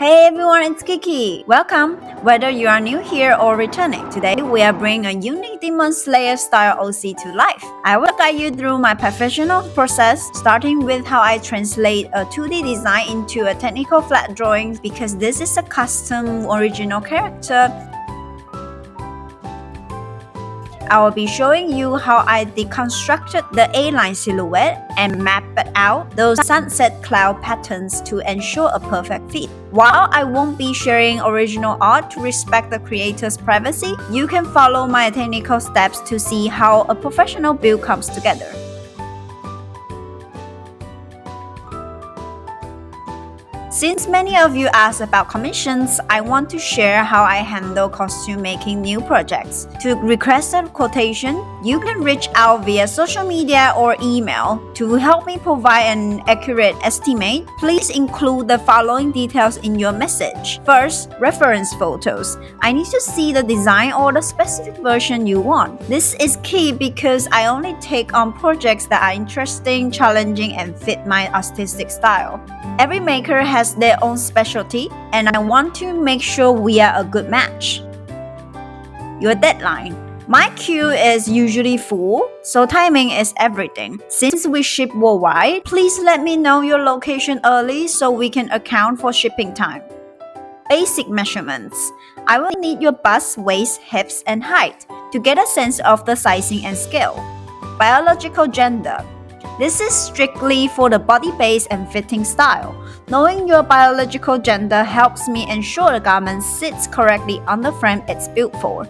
Hey everyone, it's Kiki. Welcome. Whether you are new here or returning, today we are bringing a unique Demon Slayer style OC to life. I will guide you through my professional process, starting with how I translate a 2D design into a technical flat drawing because this is a custom original character. I will be showing you how I deconstructed the A-line silhouette and mapped out those sunset cloud patterns to ensure a perfect fit. While I won't be sharing original art to respect the creator's privacy, you can follow my technical steps to see how a professional build comes together. Since many of you asked about commissions, I want to share how I handle costume making new projects. To request a quotation, you can reach out via social media or email. To help me provide an accurate estimate, please include the following details in your message. First, reference photos. I need to see the design or the specific version you want. This is key because I only take on projects that are interesting, challenging, and fit my artistic style. Every maker has their own specialty, and I want to make sure we are a good match. Your deadline. My queue is usually full, so timing is everything. Since we ship worldwide, please let me know your location early so we can account for shipping time. Basic measurements. I will need your bust, waist, hips, and height to get a sense of the sizing and scale. Biological gender. This is strictly for the body base and fitting style. Knowing your biological gender helps me ensure the garment sits correctly on the frame it's built for.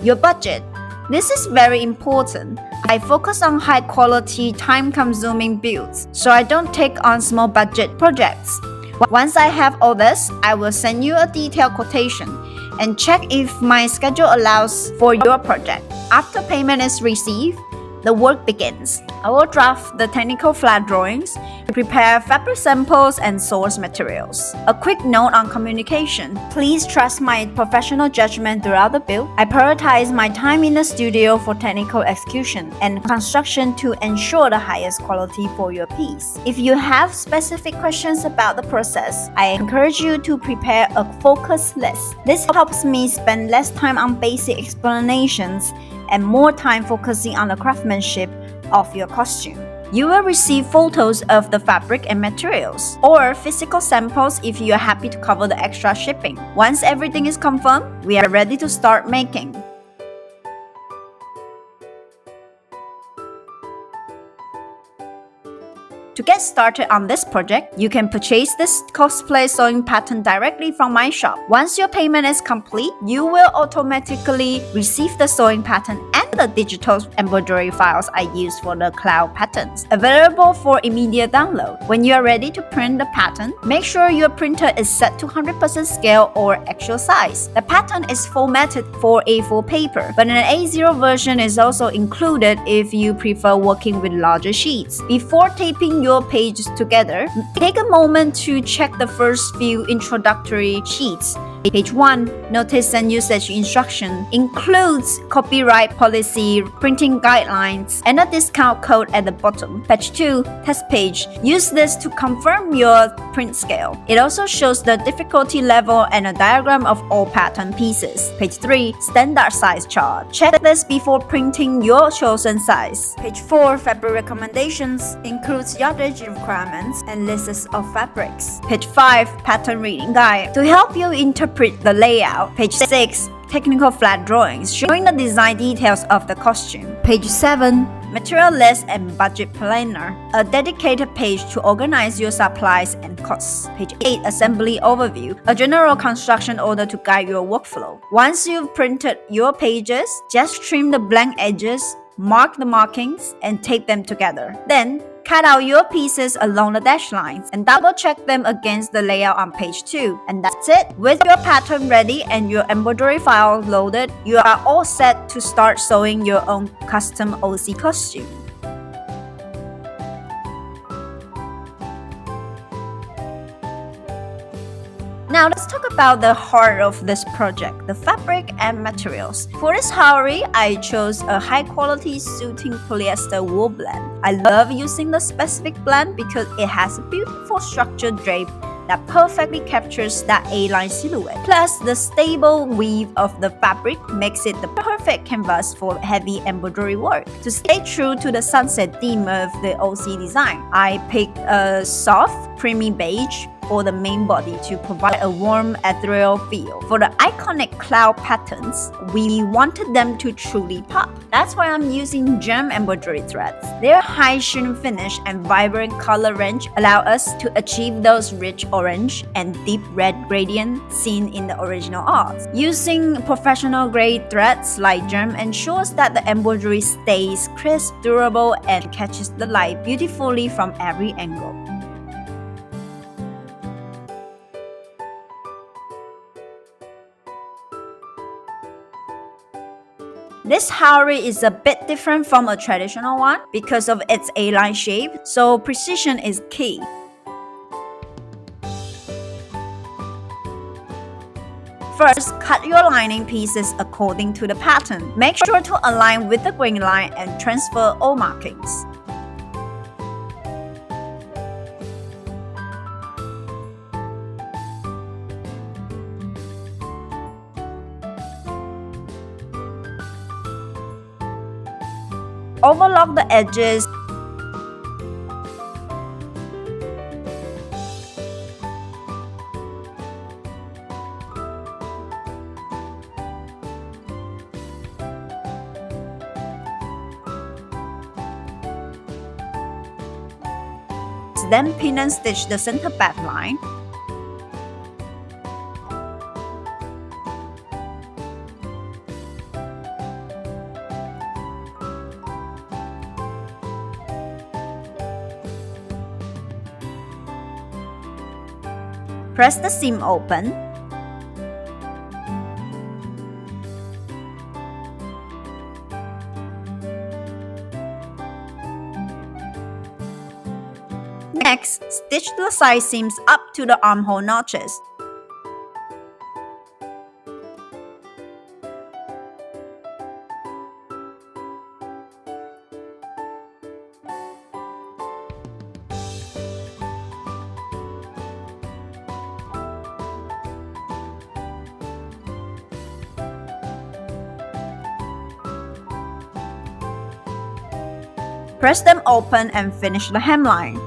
Your budget. This is very important. I focus on high-quality, time-consuming builds, so I don't take on small budget projects. Once I have all this, I will send you a detailed quotation and check if my schedule allows for your project. After payment is received, the work begins. I will draft the technical flat drawings, prepare fabric samples, and source materials. A quick note on communication. Please trust my professional judgment throughout the build. I prioritize my time in the studio for technical execution and construction to ensure the highest quality for your piece. If you have specific questions about the process, I encourage you to prepare a focus list. This helps me spend less time on basic explanations and more time focusing on the craftsmanship of your costume. You will receive photos of the fabric and materials, or physical samples if you are happy to cover the extra shipping. Once everything is confirmed, we are ready to start making. To get started on this project, you can purchase this cosplay sewing pattern directly from my shop. Once your payment is complete, you will automatically receive the sewing pattern and the digital embroidery files I use for the cloud patterns, available for immediate download. When you are ready to print the pattern, make sure your printer is set to 100% scale or actual size. The pattern is formatted for A4 paper, but an A0 version is also included if you prefer working with larger sheets. Before taping your pages together, take a moment to check the first few introductory sheets. Page 1, Notice and Usage Instruction, includes copyright policy, printing guidelines, and a discount code at the bottom. Page 2, Test Page. Use this to confirm your print scale. It also shows the difficulty level and a diagram of all pattern pieces. Page 3, Standard Size Chart. Check this before printing your chosen size. Page 4, Fabric Recommendations, includes yardage requirements and lists of fabrics. Page 5, Pattern Reading Guide, to help you interpret the layout. Page 6, Technical flat drawings, showing the design details of the costume. Page 7, Material List and Budget Planner, a dedicated page to organize your supplies and costs. Page 8, Assembly Overview, a general construction order to guide your workflow. Once you've printed your pages, just trim the blank edges, mark the markings, and tape them together. Then, cut out your pieces along the dash lines and double check them against the layout on page 2. And that's it. With your pattern ready and your embroidery file loaded, you are all set to start sewing your own custom OC costume. Now let's talk about the heart of this project, the fabric and materials. For this Haori, I chose a high-quality suiting polyester-wool blend. I love using the specific blend because it has a beautiful structured drape that perfectly captures that A-line silhouette. Plus, the stable weave of the fabric makes it the perfect canvas for heavy embroidery work. To stay true to the sunset theme of the OC design, I picked a soft, creamy beige for the main body to provide a warm, ethereal feel. For the iconic cloud patterns, we wanted them to truly pop. That's why I'm using gem embroidery threads. Their high-sheen finish and vibrant color range allow us to achieve those rich orange and deep red gradients seen in the original art. Using professional-grade threads like gem ensures that the embroidery stays crisp, durable, and catches the light beautifully from every angle. This Haori is a bit different from a traditional one because of its A-line shape, so precision is key. First, cut your lining pieces according to the pattern. Make sure to align with the grain line and transfer all markings. Overlock the edges. Then pin and stitch the center back line. Press the seam open. Next, stitch the side seams up to the armhole notches. Press them open and finish the hemline.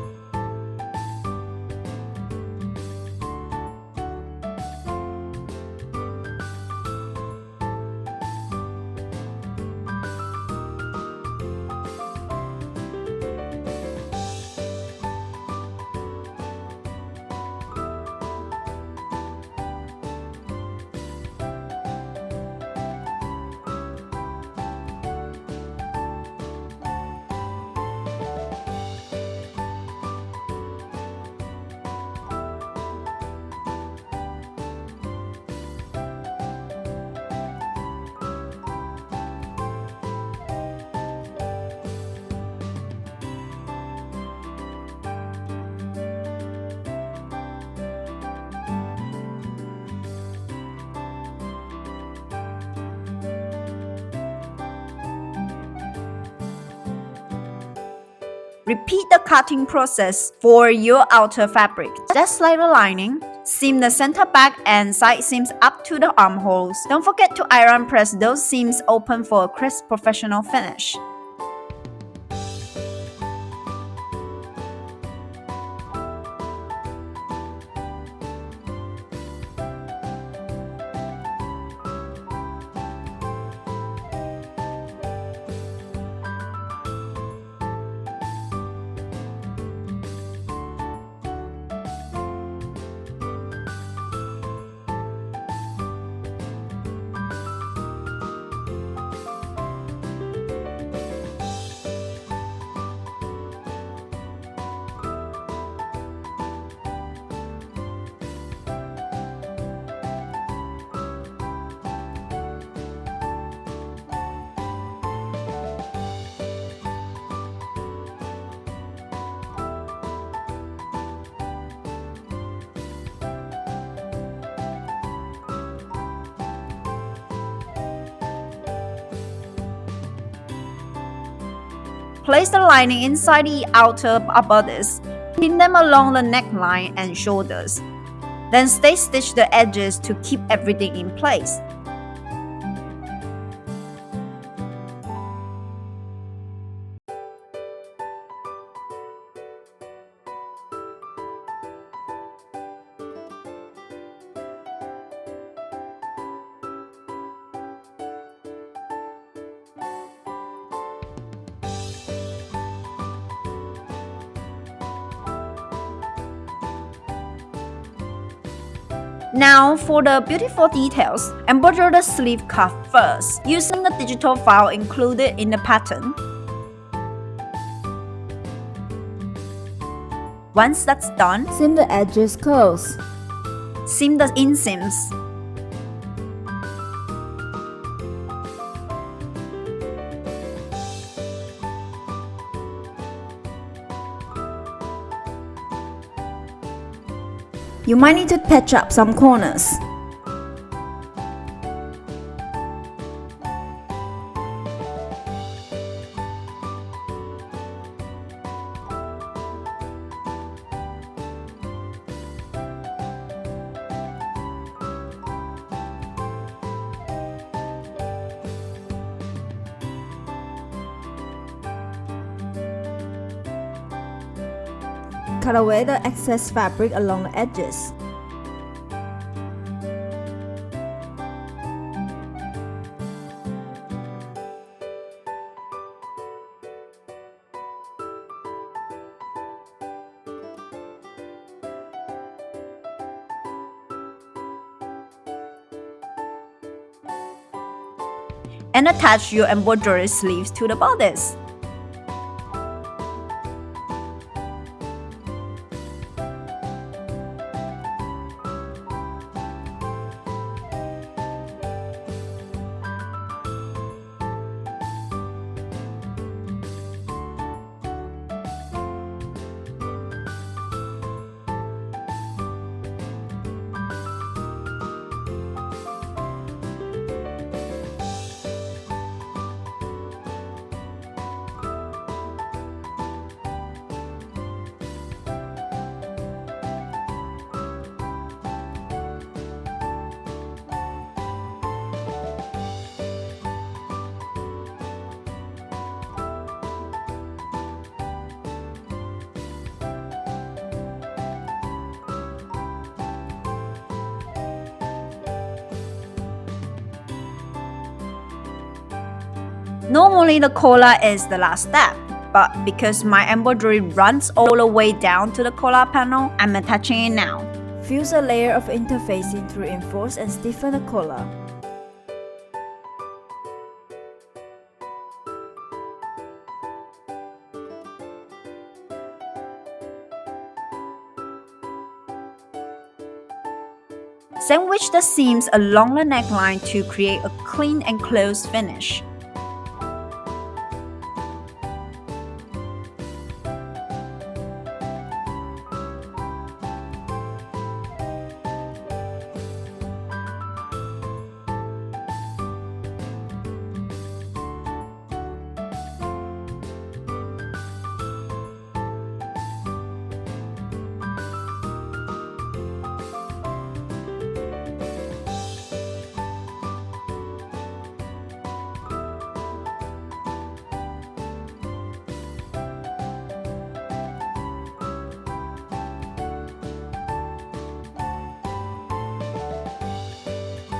Repeat the cutting process for your outer fabric. Just like the lining, seam the center back and side seams up to the armholes. Don't forget to iron press those seams open for a crisp professional finish. Place the lining inside the outer bodice. Pin them along the neckline and shoulders. Then stay stitch the edges to keep everything in place. Now for the beautiful details, embroider the sleeve cuff first, using the digital file included in the pattern. Once that's done, Seam the edges close. seam the inseams. You might need to patch up some corners. Cut away the excess fabric along the edges. And attach your embroidery sleeves to the bodice. Normally the collar is the last step, but because my embroidery runs all the way down to the collar panel, I'm attaching it now. Fuse a layer of interfacing to reinforce and stiffen the collar. Sandwich the seams along the neckline to create a clean and close finish.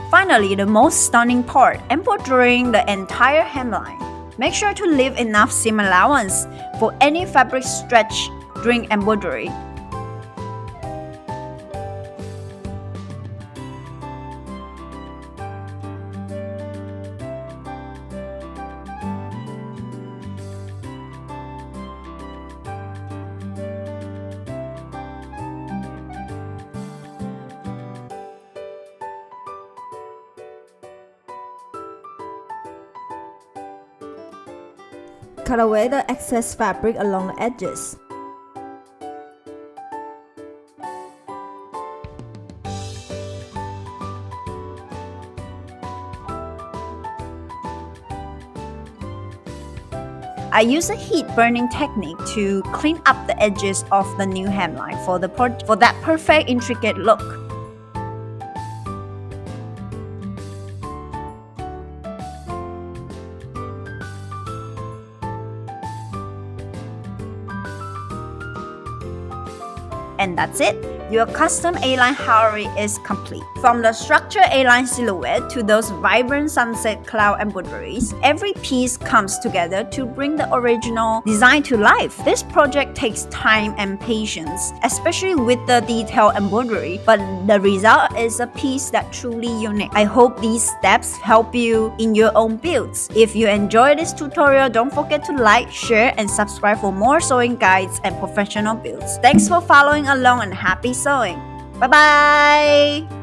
Finally, the most stunning part, embroidering the entire hemline. Make sure to leave enough seam allowance for any fabric stretch during embroidery. Cut away the excess fabric along the edges. I use a heat burning technique to clean up the edges of the new hemline for that perfect intricate look. And that's it. Your custom A-line Haori is complete. From the structured A-line silhouette to those vibrant sunset cloud embroideries, every piece comes together to bring the original design to life. This project takes time and patience, especially with the detailed embroidery, but the result is a piece that's truly unique. I hope these steps help you in your own builds. If you enjoyed this tutorial, don't forget to like, share, and subscribe for more sewing guides and professional builds. Thanks for following along and happy sewing. Bye bye!